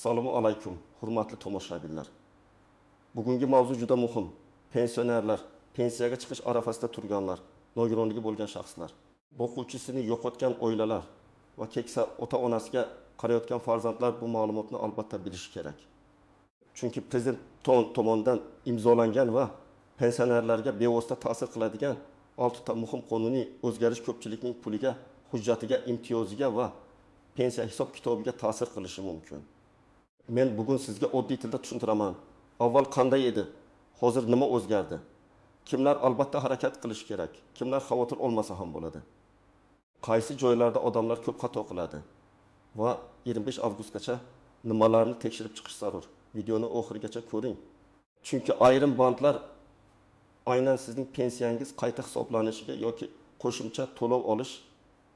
Assalomu alaykum, hurmatli tomoshabinlar. Bugungi mavzu juda muhim. Pensionerlar, pensiyaga chiqish arafasida turganlar, nogironligi bo'lgan shaxslar, boquvchisini yo'qotgan oilalar va keksa ota-onasiga qarayotgan farzandlar bu ma'lumotni albatta bilishi kerak. Chunki prezident tomonidan imzolangan va pensionerlarga bevosita ta'sir qiladigan 6 ta muhim qonuniy o'zgarish ko'pchilikning puliga, hujjatiga, imtiyoziga va pensiya hisob kitobiga ta'sir qilishi mumkin. Men bugun sizga oddiy tilda tushuntiraman. Avval qanday edi? Hozir nima o'zgardi? Kimlar albatta harakat qilish kerak? Kimlar xavotir olmasa ham bo'ladi? Qaysi joylarda odamlar ko'p xato qiladi? Va 25 avgustgacha nimalarni tekshirib chiqish zarur? Videoni oxirigacha ko'ring. Chunki ayrim bandlar aynan sizning pensiyangiz qayta hisoblanishiga yoki qo'shimcha to'lov olish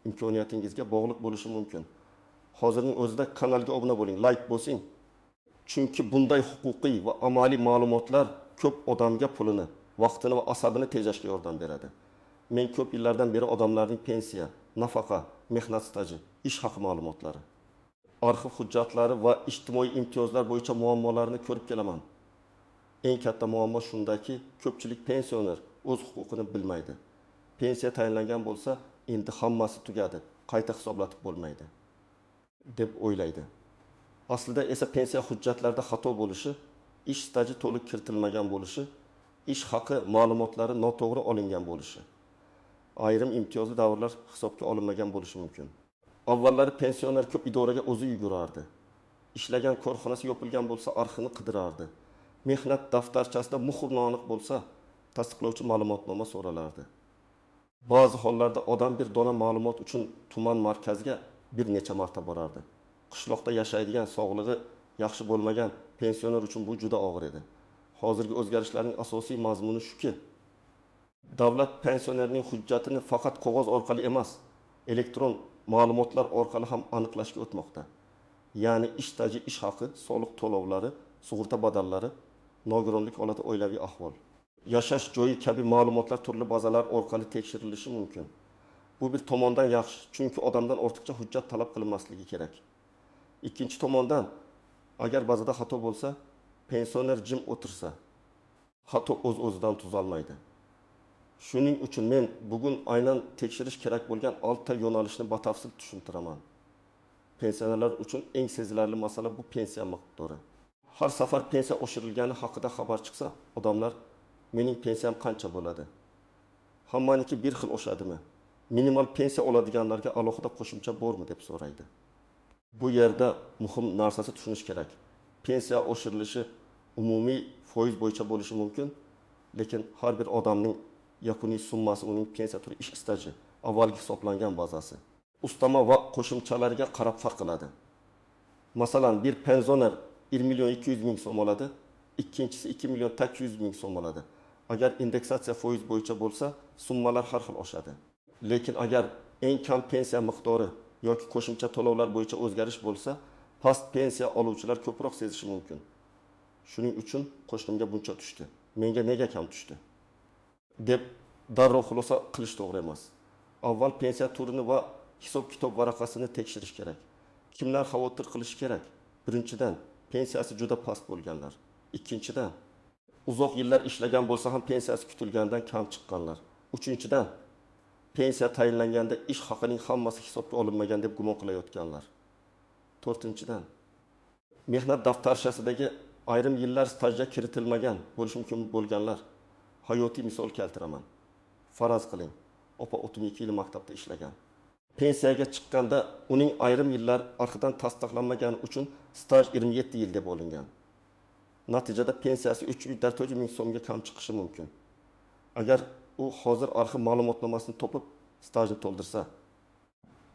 imkoniyatingizga bog'liq bo'lishi mumkin. Hozirning o'zida kanalga obuna bo'ling, like bosing. Chunki bunday huquqiy va amaliy ma'lumotlar ko'p odamga pulini, vaqtini va asabini tejashga yordam beradi. Men ko'p yillardan beri odamlarning pensiya, nafaqa, mehnat staji, ish haqi ma'lumotlari, arxiv hujjatlari va ijtimoiy imtiyozlar bo'yicha muammolarini ko'rib kelaman. Eng katta muammo shundaki, ko'pchilik pensioner o'z huquqini bilmaydi. Pensiya tayinlangan bo'lsa, endi hammasi tugadi, qayta hisoblatib bo'lmaydi deb o'ylaydi. Aslida esa pensiya hujjatlarida xato bo'lishi, ish staji to'liq kiritilmagan bo'lishi, ish haqi ma'lumotlari noto'g'ri olingan bo'lishi, ayrim imtiyozli davrlar hisobga olinmagan bo'lishi mumkin. Avvallari pensioner ko'p idoraga o'zi yugurardi. Ishlagan korxonasi yopilgan bo'lsa, arxivini qidirardi. Mehnat daftarchasida muhr noaniq bo'lsa, tasdiqlovchi ma'lumotnoma so'ralardi. Ba'zi hollarda odam bir dona ma'lumot uchun tuman markaziga bir necha marta borardi. Qishloqda yashaydigan, sog'lig'i yaxshi bo'lmagan pensioner uchun bu juda og'ir edi. Hozirgi o'zgarishlarning asosiy mazmuni shuki, davlat pensionerning hujjatini faqat qog'oz orqali emas, elektron ma'lumotlar orqali ham aniqlashga o'tmoqda. Ya'ni ish staji, ish haqi, soliq to'lovlari, sug'urta badallari, nogironlik holati, oilaviy ahvol, yashash joyi kabi ma'lumotlar turli bazalar orqali tekshirilishi mumkin. Bu bir tomondan yaxshi, chunki odamdan ortiqcha hujjat talab qilinmasligi kerak. Ikkinchi tomondan, agar bazada xato bo'lsa, pensioner jim o'tirsa, xato o'z-o'zidan tuzalmaydi. Shuning uchun men bugun aynan tekshirish kerak bo'lgan 6 ta yo'nalishni batafsil tushuntiraman. Pensionerlar uchun eng sezilarli masala bu pensiya miqdori. Har safar pensiya oshirilgani haqida xabar chiqsa, odamlar mening pensiyam qancha bo'ladi? Hammaniki bir xil oshadimi? Minimal pensiya oladiganlarga alohida qo'shimcha bormi deb so'raydi. Bu yerda muhim narsasi tushunish kerak. Pensiya oshirilishi umumiy foiz bo'yicha bo'lishi mumkin, lekin har bir odamning yakuniy summasi, uning pensiya turi, ish staji, avvalgi hisoblangan bazasi, ustama va qo'shimchalariga qarab farq qiladi. Masalan, bir pensioner 1 million 200 ming so'm oladi, ikkinchisi 2 million 800 ming so'm oladi. Agar indeksatsiya foiz bo'yicha bo'lsa, summalar har xil oshadi. Lekin agar eng kam pensiya miqdori yoki qo'shimcha to'lovlar bo'yicha o'zgarish bo'lsa, past pensiya oluvchilar ko'proq sezishi mumkin. Shuning uchun qo'shnimga buncha tushdi, menga nega kam tushdi deb darrov xulosa qilish to'g'ri emas. Avval pensiya turini va hisob-kitob varaqasini tekshirish kerak. Kimlar xavotir qilish kerak? Birinchidan, pensiyasi juda past bo'lganlar. Ikkinchidan, uzoq yillar ishlagan bo'lsa ham pensiyasi kutilgandan kam chiqqanlar. Uchinchidan, pensiya tayinlanganda ish haqining hammasi hisobga olinmagan deb gumon qilayotganlar. To'rtinchidan, mehnat daftarchasidagi ayrim yillar stajga kiritilmagan bo'lishi mumkin bo'lganlar. Hayotiy misol keltiraman. Faraz qiling, opa 32 yil maktabda ishlagan. Pensiyaga chiqqanda uning ayrim yillar arxidan tasdiqlanmagani uchun staj 27 yil deb olingan. Natijada pensiyasi 300 ming so'mga kam chiqishi mumkin. Agar u hozir arxiv ma'lumotnomasini to'plab stajni to'ldirsa,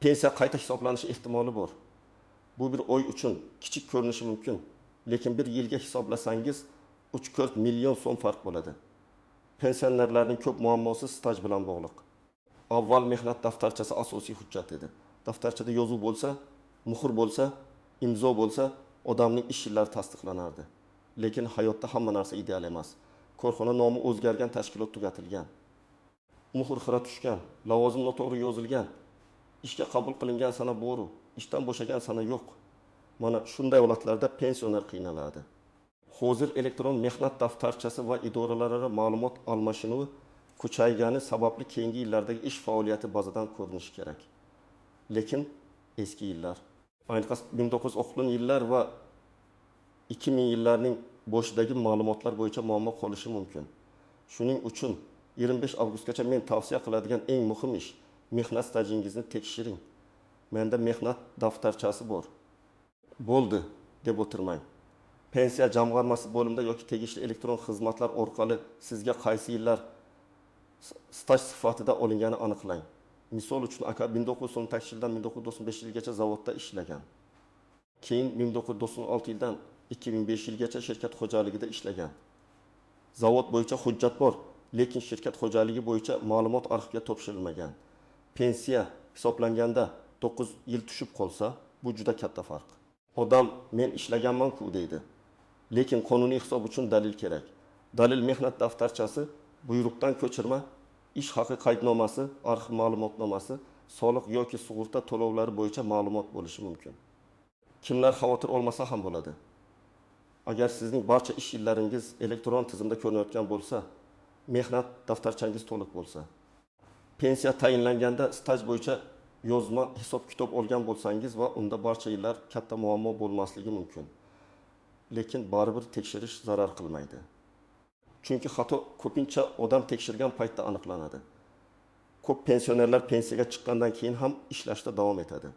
pensiya qayta hisoblanishi ehtimoli bor. Bu bir oy uchun kichik ko'rinishi mumkin, lekin bir yilga hisoblasangiz 3-4 million so'm farq bo'ladi. Pensionerlarning ko'p muammosi staj bilan bog'liq. Avval mehnat daftarchasi asosiy hujjat edi. Daftarchada yozuv bo'lsa, muhr bo'lsa, imzo bo'lsa, odamning ish yillari tasdiqlanardi. Lekin hayotda hamma narsa ideal emas. Korxona nomi o'zgargan, tashkilot tugatilgan, muhr xira tushgan, lavozim noto'g'ri yozilgan, ishga qabul qilingan sana bor, ishdan bo'shagan sana yo'q. Mana shunday holatlarda pensioner qiynaladi. Hozir elektron mehnat daftarchasi va idoralararo ma'lumot almashinuvi kuchaygani sababli keyingi yillardagi ish faoliyati bazadan ko'rinishi kerak. Lekin eski yillar, ayniqsa 1960 yillar va 2000 yillarning boshidagi ma'lumotlar bo'yicha muammo qolishi mumkin. Shuning uchun 25 avgustgacha men tavsiya qiladigan eng muhim ish mehnat stajingizni tekshiring. Menda mehnat daftarchasi bor. Bo'ldi deb o'tirmang. Pensiya jamg'armasi bo'limida yoki tegishli elektron xizmatlar orqali sizga qaysi yillar staj sifatida olingani aniqlang. Misol uchun aka 1998 yildan 1995 yilgacha zavodda ishlagan. Keyin 1996 yildan 2005 yilgacha shirkat xo'jaligida ishlagan. Zavod bo'yicha hujjat bor, lekin shirkat xo'jaligi bo'yicha ma'lumot arxivga topshirilmagan. Pensiya hisoblanganda 9 yil tushib qolsa, bu juda katta farq. Odam men ishlaganman-ku deydi. Lekin qonuniy hisob uchun dalil kerak. Dalil mehnat daftarchasi, buyruqdan ko'chirma, ish haqi qaydnomasi, arxiv ma'lumotnomasi, soliq yoki sug'urta to'lovlari bo'yicha ma'lumot bo'lishi mumkin. Kimlar xavotir olmasa ham bo'ladi. Agar sizning barcha ish yillaringiz elektron tizimda ko'rinayotgan bo'lsa, mehnat daftarchangiz to'liq bo'lsa, pensiya tayinlanganda staj bo'yicha yozma hisob-kitob olgan bo'lsangiz va unda barcha yillar katta muammo bo'lmasligi mumkin. Lekin baribir tekshirish zarar qilmaydi. Chunki xato ko'pincha odam tekshirgan paytda aniqlanadi. Ko'p pensionerlar pensiyaga chiqqandan keyin ham ishlashda davom etadi.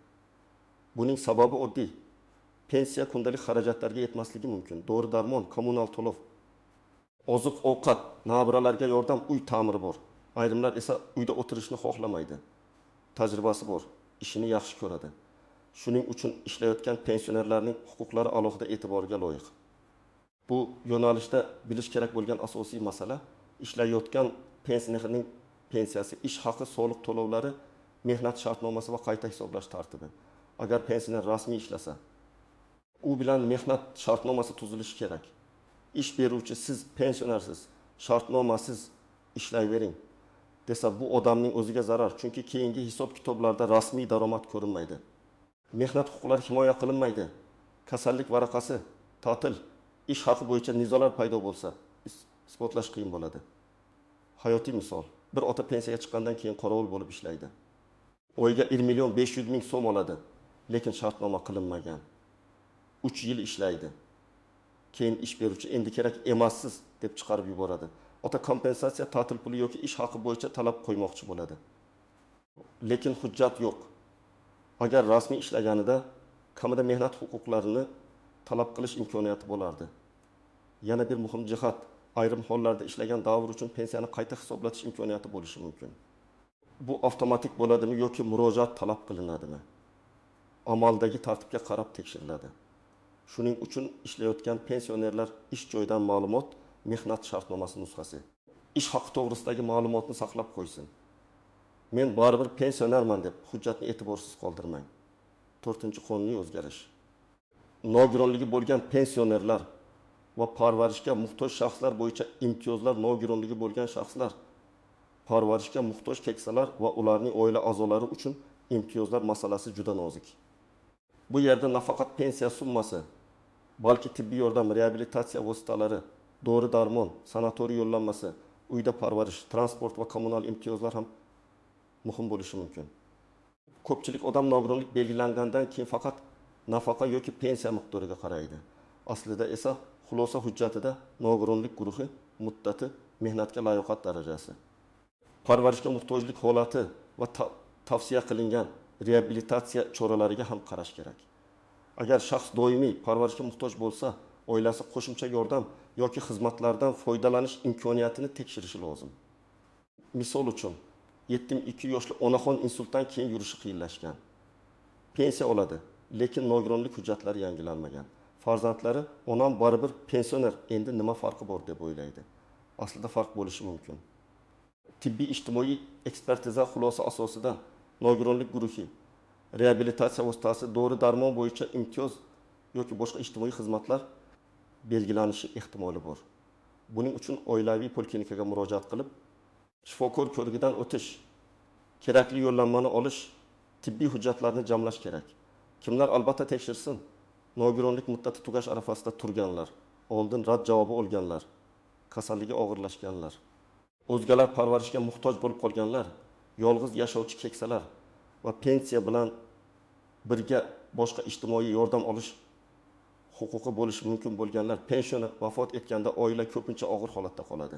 Buning sababi oddiy. Pensiya kundalik xarajatlarga yetmasligi mumkin. Dori-darmon, kommunal to'lov, oziq-ovqat, nabiralarga yordam, uy ta'miri bor. Ayrimlar esa uyda o'tirishni xohlamaydi. Tajribasi bor, ishini yaxshi ko'radi. Shuning uchun ishlayotgan pensionerlarning huquqlari alohida e'tiborga loyiq. Bu yo'nalishda bilish kerak bo'lgan asosiy masala ishlayotgan pensionerning pensiyasi, ish haqi, soliq to'lovlari, mehnat shartnomasi va qayta hisoblash tartibi. Agar pensioner rasmiy ishlasa, u bilan mehnat shartnomasi tuzilishi kerak. Ish beruvchi siz pensionersiz, shartnomasiz ishlayvering desa, bu odamning o'ziga zarar. Chunki keyingi hisob-kitoblarda rasmiy daromad ko'rinmaydi. Mehnat huquqlari himoya qilinmaydi. Kasallik varaqasi, ta'til, ish haqi bo'yicha nizolar paydo bo'lsa, isbotlash qiyin bo'ladi. Hayotiy misol. Bir ota pensiyaga chiqqandan keyin qorovul bo'lib ishlaydi. Oyiga 1 million 500 ming so'm oladi, lekin shartnoma qilinmagan. 3 yil ishlaydi. Keyin ish beruvchi endi kerak emassiz deb chiqarib yuboradi. Ota kompensatsiya, ta'til puli yoki ish haqi bo'yicha talab qo'ymoqchi bo'ladi. Lekin hujjat yo'q. Agar rasmiy ishlaganida kamida mehnat huquqlarini talab qilish imkoniyati bo'lardi. Yana bir muhim jihat, ayrim hollarda ishlagan davr uchun pensiyani qayta hisoblatish imkoniyati bo'lishi mumkin. Bu avtomatik bo'ladimi yoki murojaat talab qilinadimi? Amaldagi tartibga qarab tekshiriladi. Shuning uchun ishlayotgan pensionerlar ish joyidan ma'lumot, mehnat shartnomasi nusxasi, ish haqi to'g'risidagi ma'lumotni saqlab qo'ysin. Men baribir pensionerman deb hujjatni e'tiborsiz qoldirmang. 4-qonuniy o'zgarish. Nogironligi bo'lgan pensionerlar va parvarishga muhtoj shaxslar bo'yicha imtiyozlar, nogironligi bo'lgan shaxslar, parvarishga muhtoj keksalar va ularning oila a'zolari uchun imtiyozlar masalasi juda nozik. Bu yerda nafaqat pensiya summasi, balki tibbiy yordam, reabilitatsiya vositalari, dori-darmon, sanatoriy yo'llanmasi, uyda parvarish, transport va kommunal imtiyozlar ham muhim bo'lishi mumkin. Ko'pchilik odam nogironlik belgilangandan keyin faqat nafaqa yoki pensiya miqdoriga qaraydi. Aslida esa xulosa hujjatida nogironlik guruhi, muddati, mehnatga layoqat darajasi, parvarishga muhtojlik holati va tavsiya qilingan reabilitatsiya choralariga ham qarash kerak. Agar shaxs doimiy parvarishga muhtoj bo'lsa, oilasi qo'shimcha yordam yoki xizmatlardan foydalanish imkoniyatini tekshirishi lozim. Misol uchun, 72 yoshli onaxon insultdan keyin yurishi qiyinlashgan. Pensiya oladi, lekin nogironlik hujjatlari yangilanmagan. Farzandlari onam baribir pensioner, endi nima farqi bor deb o'ylaydi. Aslida farq bo'lishi mumkin. Tibbiy ijtimoiy ekspertiza xulosa asosida nogironlik guruhi, reabilitatsiya vositasi, dori-darmon bo'yicha imtiyoz yoki boshqa ijtimoiy xizmatlar belgilanishi ehtimoli bor. Buning uchun oilaviy poliklinikaga murojaat qilib, shifokor ko'rigidan o'tish, kerakli yo'llanmani olish, tibbiy hujjatlarni jamlash kerak. Kimlar albatta tekshirsin? nogironlik muddati tugash arafasida turganlar, oldin rad javobi olganlar, kasalligi og'irlashganlar, o'zgalar parvarishga muhtoj bo'lib qolganlar, yolg'iz yashovchi keksalar va pensiya bilan birga boshqa ijtimoiy yordam olish huquqi bo'lishi mumkin bo'lganlar pensioni vafot etganda oila ko'pincha og'ir holatda qoladi.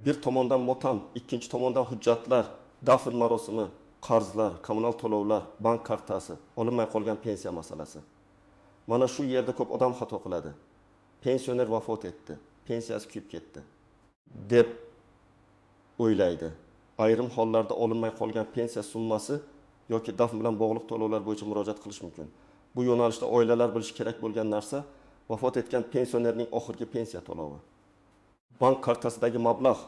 Bir tomondan motam, ikkinchi tomondan hujjatlar, dafn marosimi, qarzlar, kommunal to'lovlar, bank kartasi, olinmay qolgan pensiya masalasi. Mana shu yerda ko'p odam xato qiladi. Pensioner vafot etdi, pensiyasi kuyib ketdi deb o'ylaydi. Ayrim hollarda olinmay qolgan pensiya summasi yoki dafn bilan bog'liq to'lovlar bo'yicha murojaat qilish mumkin. Bu yo'nalishda oilalar bilishi kerak bo'lgan narsa vafot etgan pensionerning oxirgi pensiya to'lovi. Bank kartasidagi mablag',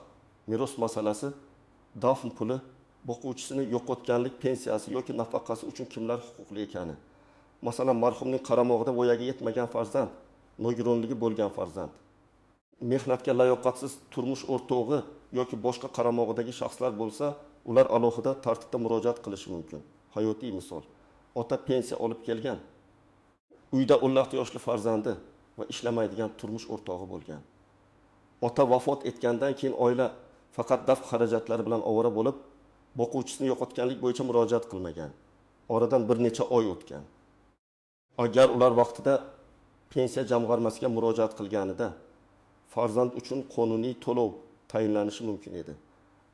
meros masalasi, dafn puli, boquvchisini yo'qotganlik pensiyasi yoki nafaqasi uchun kimlar huquqli ekani. Masalan, marhumning qaramog'ida voyaga yetmagan farzand, nogironligi bo'lgan farzand, mehnatga layoqatsiz turmush o'rtog'i yoki boshqa qaramog'idagi shaxslar bo'lsa, ular alohida tartibda murojaat qilishi mumkin. Hayotiy misol: ota pensiya olib kelgan, uyda 16 yoshli farzandi va ishlamaydigan turmush o'rtog'i bo'lgan. Ota vafot etgandan keyin oila faqat dafn xarajatlari bilan ovora bo'lib, boquvchisini yo'qotganlik bo'yicha murojaat qilmagan. Oradan bir necha oy o'tgan. Agar ular vaqtida pensiya jamg'armasiga murojaat qilganida farzand uchun qonuniy to'lov tayinlanishi mumkin edi.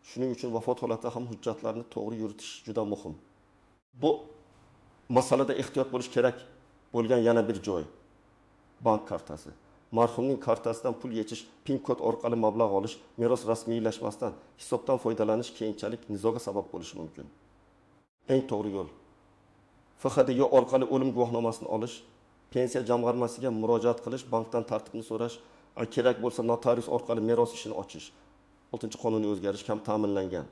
Shuning uchun vafot holatida ham hujjatlarni to'g'ri yuritish juda muhim. Bu masalada ehtiyot bo'lish kerak bo'lgan yana bir joy: bank kartasi. Marhumning kartasidan pul yechish, PIN kod orqali mablag' olish, meros rasmiylashmasdan hisobdan foydalanish keyinchalik nizoga sabab bo'lishi mumkin. Eng to'g'ri yo'l FHDYO orqali o'lim guvohnomasini olish, pensiya jamg'armasiga murojaat qilish, bankdan tartibni so'rash, kerak bo'lsa notarius orqali meros ishini ochish. 6-qonuniy o'zgarish ham ta'minlangan.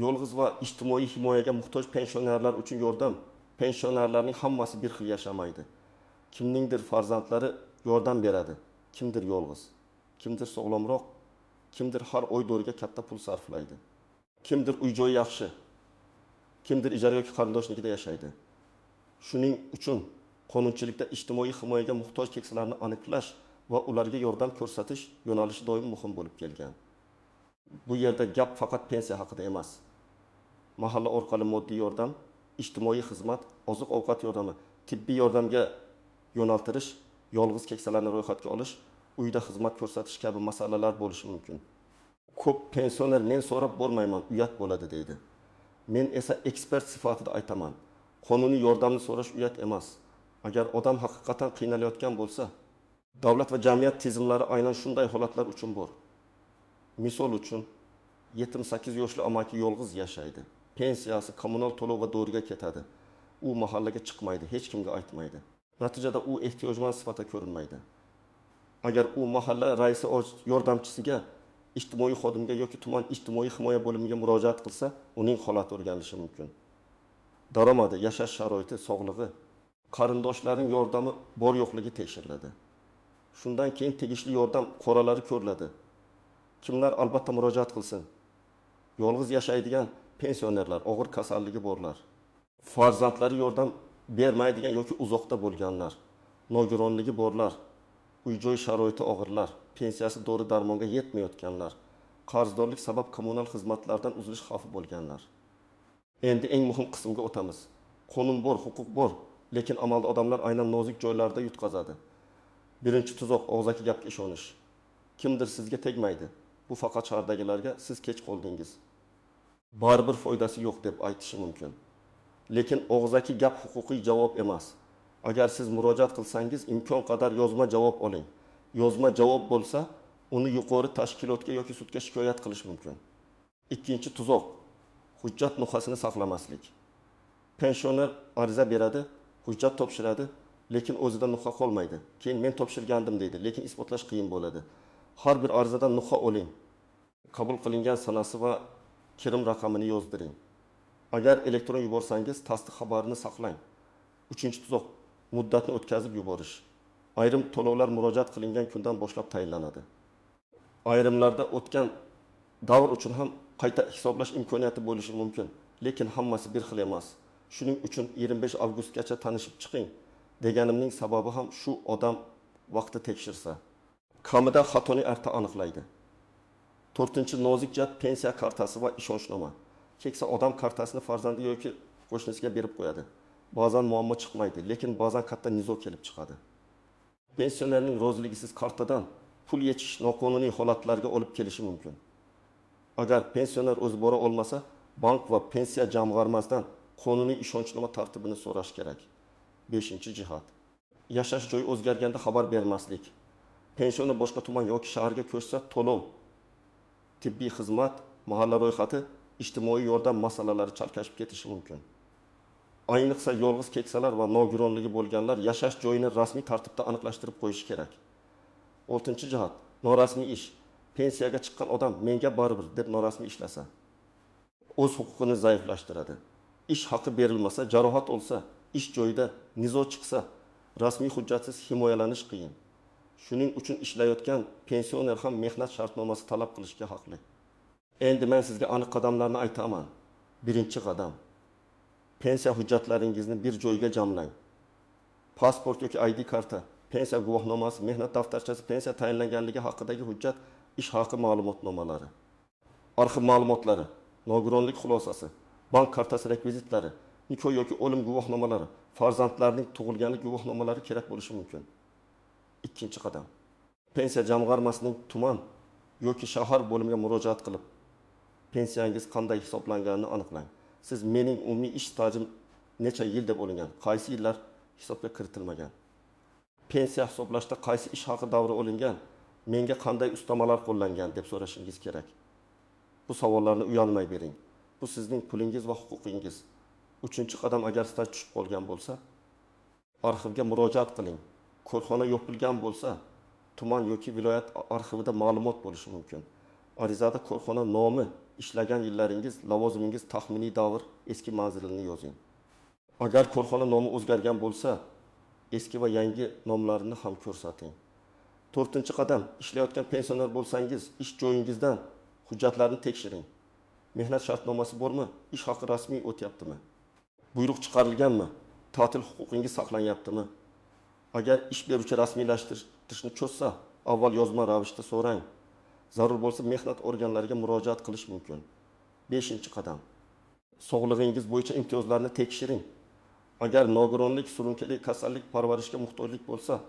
Yolg'iz va ijtimoiy himoyaga muhtoj pensionerlar uchun yordam. Pensionerlarning hammasi bir xil yashamaydi. Kimningdir farzandlari yordam beradi, kimdir yolg'iz, kimdir sog'lomroq, kimdir har oy do'riga katta pul sarflaydi. Kimdir uy-joyi yaxshi, kimdir ijara yoki qarindoshnikida yashaydi. Shuning uchun qonunchilikda ijtimoiy himoyaga muhtoj keksalarni aniqlash va ularga yordam ko'rsatish yo'nalishi doim muhim bo'lib kelgan. Bu yerda gap faqat pensiya haqida emas. Mahalla orqali moddiy yordam, ijtimoiy xizmat, oziq-ovqat yordami, tibbiy yordamga yo'naltirish, yolg'iz keksalarni ro'yxatga olish, uyda xizmat ko'rsatish kabi masalalar bo'lishi mumkin. Ko'p pensioner men so'rab bo'lmayman, uyat bo'ladi deydi. Men esa ekspert sifatida aytaman. Qonuniy yordamni so'rash uyat emas. Agar odam haqiqatan qiynalayotgan bo'lsa, davlat va jamiyat tizimlari aynan shunday holatlar uchun bor. Misol uchun 78 yoshli amaki yolg'iz yashaydi. Pensiyasi, kommunal to'lov va do'riga ketadi. U mahallaga chiqmaydi, hech kimga aytmaydi. Natijada u ehtiyojmand sifatida ko'rinmaydi. Agar u mahalla raisi yordamchisiga, ijtimoiy xodimga yoki tuman ijtimoiy himoya bo'limiga murojaat qilsa, uning holati o'rganilishi mumkin. Daromadi, yashash sharoiti, sog'lig'i, qarindoshlarining yordami bor yo'qligi tekshiriladi. Shundan keyin tegishli yordam qoralari ko'riladi. Kimlar albatta murojaat qilsin? Yolg'iz yashaydigan pensionerlar, og'ir kasalligi borlar, farzandlari yordam bermaydigan yoki uzoqda bo'lganlar, nogironligi borlar, uy-joy sharoiti og'irlar, pensiyasi dori-darmonga yetmayotganlar, qarzdorlik sabab kommunal xizmatlardan uzilish xavfi bo'lganlar. Endi eng muhim qismga o'tamiz. Qonun bor, huquq bor, lekin amalda odamlar aynan nozik joylarda yutqazadi. Birinchi tuzoq og'zaki gapga ishonish. Kimdir sizga tegmaydi. Bu faqat shahardagilarga siz kech qoldingiz, baribir foydasi yo'q deb aytishi mumkin. Lekin og'zaki gap huquqiy javob emas. Agar siz murojaat qilsangiz, imkon qadar yozma javob oling. Yozma javob bo'lsa, uni yuqori tashkilotga yoki sudga shikoyat qilish mumkin. Ikkinchi tuzoq: hujjat nuqasini saqlamaslik. Pensioner ariza beradi, hujjat topshiradi, lekin o'zida nuqa qolmaydi. Keyin men topshirgandim deydi, lekin isbotlash qiyin bo'ladi. Har bir arizadan nuqa oling. Qabul qilingan sanasi va kirim raqamini yozdiring. Agar elektron yuborsangiz, tasdiq xabarini saqlang. Uchinchi tuzoq: muddatni o'tkazib yuborish. Ayrim to'lovlar murojaat qilingan kundan boshlab tayinlanadi. Ayrimlarda o'tgan davr uchun ham qayta hisoblash imkoniyati bo'lishi mumkin, lekin hammasi bir xil emas. Shuning uchun 25 avgustgacha tanishib chiqing. Deganimning sababi ham shu odam vaqti tekshirsa, kamida xatoni erta aniqlaydi. 4-nozik jihat pensiya kartasi va ishonchnoma. Keksa odam kartasini farzandi yoki qo'shnisiga berib qo'yadi. Ba'zan muammo chiqmaydi, lekin ba'zan katta nizo kelib chiqadi. Pensionerning roziligisiz kartadan pul yechish noqonuniy holatlarga olib kelishi mumkin. Agar pensioner o'zi bora olmasa, bank va pensiya jamg'armasidan qonuniy ishonchnoma tartibini so'rash kerak. 5-jihat. Yashash joyi o'zgarganda xabar bermaslik. Pensioner boshqa tuman yoki shaharga ko'chsa, to'lov, tibbiy xizmat, mahalla ro'yxati, ijtimoiy yordam masalalari chalkashib ketishi mumkin. Ayniqsa yolg'iz keksalar va nogironligi bo'lganlar yashash joyini rasmiy tartibda aniqlashtirib qo'yishi kerak. 6-jihat. Norasmiy ish. Pensiyaga chiqqan odam menga baribir deb norasmiy ishlasa, o'z huquqini zaiflashtiradi. Ish haqi berilmasa, jarohat olsa, ish joyida nizo chiqsa, rasmiy hujjatsiz himoyalanish qiyin. Shuning uchun ishlayotgan pensioner ham mehnat shartnomasi talab qilishga haqli. Endi men sizga aniq qadamlarni aytaman. 1-qadam. Pensiya hujjatlaringizni bir joyga jamlang. Pasport yoki ID karta, pensiya guvohnomasi, mehnat daftarchasi, pensiya tayinlanganligi haqidagi hujjat, ish haqi ma'lumotnomalari, arxiv ma'lumotlari, nogironlik xulosasi, bank kartasi rekvizitlari, nikoh yoki o'lim guvohnomalari, farzandlarning tug'ilganlik guvohnomalari kerak bo'lishi mumkin. 2-qadam. Pensiya jamg'armasining tuman yoki shahar bo'limiga murojaat qilib, pensiyangiz qanday hisoblanganini aniqlang. Siz mening umumiy ish stajim necha yil deb olingan, qaysi yillar hisobga kiritilmagan. Pensiya hisoblashda qaysi ish haqi davri olingan, menga qanday ustamalar qo'llangan deb so'rashingiz kerak. Bu savollarni uyalmay bering. Bu sizning pulingiz va huquqingiz. 3-qadam, agar staj tushib qolgan bo'lsa, arxivga murojaat qiling. Korxona yopilgan bo'lsa, tuman yoki viloyat arxivida ma'lumot bo'lishi mumkin. Arizada korxona nomi, ishlagan yillaringiz, lavozimingiz, taxminiy davr, eski manzilini yozing. Agar korxona nomi o'zgargan bo'lsa, eski va yangi nomlarini ham ko'rsating. 4-qadam, ishlayotgan pensioner bo'lsangiz, ish joyingizdan hujjatlarni tekshiring. Mehnat shartnomasi bormi? Ish haqi rasmiy o'tyaptimi? Buyruq chiqarilganmi? Ta'til huquqingiz saqlanyaptimi? Agar ish beruvchi rasmiylashtirishni cho'zsa, avval yozma ravishda so'rang. Zarur bo'lsa mehnat organlariga murojaat qilish mumkin. 5-qadam. Sog'lig'ingiz bo'yicha imtiyozlarni tekshiring. Agar nogironlik, surunkali kasallik, parvarishga muhtojlik bo'lsa,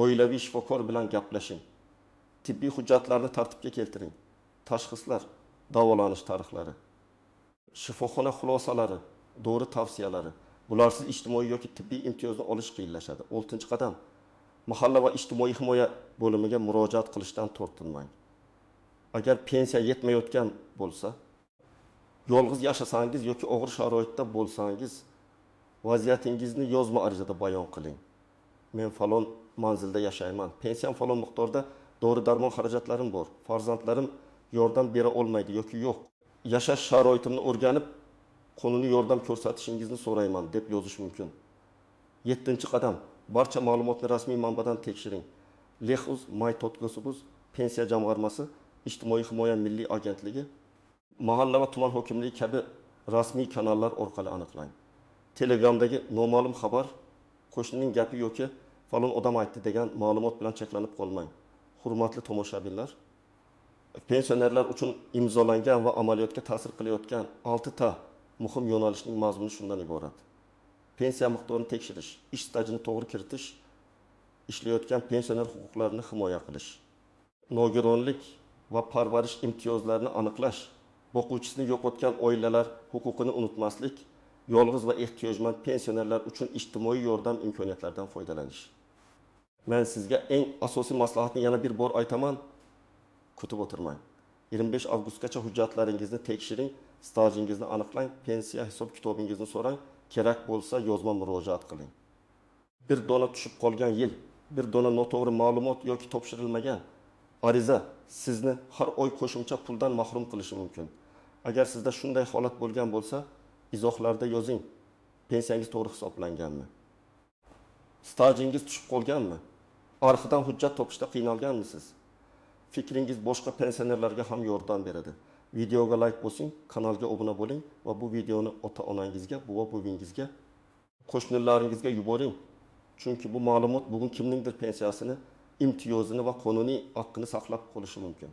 oilaviy shifokor bilan gaplashing. Tibbiy hujjatlarni tartibga keltiring. Tashxislar, davolanish tarixlari, shifoxona xulosalari, dori tavsiyalari. Bularsiz ijtimoiy yoki tibbiy imtiyozni olish qiyinlashadi. 6-qadam. Mahalla va ijtimoiy himoya bo'limiga murojaat qilishdan tortinmang. Agar pensiya yetmayotgan bo'lsa, yolg'iz yashasangiz yoki og'ir sharoitda bo'lsangiz, vaziyatingizni yozma arizada bayon qiling. Men falon manzilda yashayman. Pensiyam falon miqdorda, dori-darmon xarajatlarim bor. Farzandlarim yordam bera olmaydi yoki yo'q. Yashash sharoitimni o'rganib, qonuniy yordam ko'rsatishingizni so'rayman deb yozish mumkin. 7-qadam. Barcha ma'lumotni rasmiy manbadan tekshiring. Lexuz, May.uz, pensiya jamg'armasi, ijtimoiy himoya milliy agentligi, mahalla va tuman hokimligi kabi rasmiy kanallar orqali aniqlang. Telegramdagi noma'lum xabar, qo'shnining gapi yoki falon odam aytdi degan ma'lumot bilan cheklanib qolmang. Hurmatli tomoshabinlar, pensionerlar uchun imzolangan va amaliyotga ta'sir qilayotgan 6 ta muhim yo'nalishning mazmuni shundan iborat. Pensiya miqdorini tekshirish, ish stajini to'g'ri kiritish, ishlayotgan pensioner huquqlarini himoya qilish, nogironlik va parvarish imtiyozlarini aniqlash, boquvchisini yo'qotgan oilalar huquqini unutmaslik, yolg'iz va ehtiyojmand pensionerlar uchun ijtimoiy yordam imkoniyatlaridan foydalanish. Men sizga eng asosiy maslahatni yana bir bor aytaman. Kutib o'tirmang. 25 avgustgacha hujjatlaringizni tekshiring, stajingizni aniqlang, pensiya hisob kitobingizni so'rang, kerak bo'lsa yozma murojaat qiling. Bir dona tushib qolgan yil, bir dona noto'g'ri ma'lumot yoki topshirilmagan ariza sizni har oy qo'shimcha puldan mahrum qilishi mumkin. Agar sizda shunday holat bo'lgan bo'lsa, izohlarda yozing. Pensiyangiz to'g'ri hisoblanganmi? Stajingiz tushib qolganmi? Arxivdan hujjat topishda qiynalganmisiz? Fikringiz boshqa pensionerlarga ham yordam beradi. Videoga like bosing, kanalga obuna bo'ling va bu videoni ota-onangizga, buva-buvingizga, qo'shnilaringizga yuboring. Chunki bu ma'lumot bugun kimningdir pensiyasini, imtiyozini va qonuniy haqqini saqlab qolishi mumkin.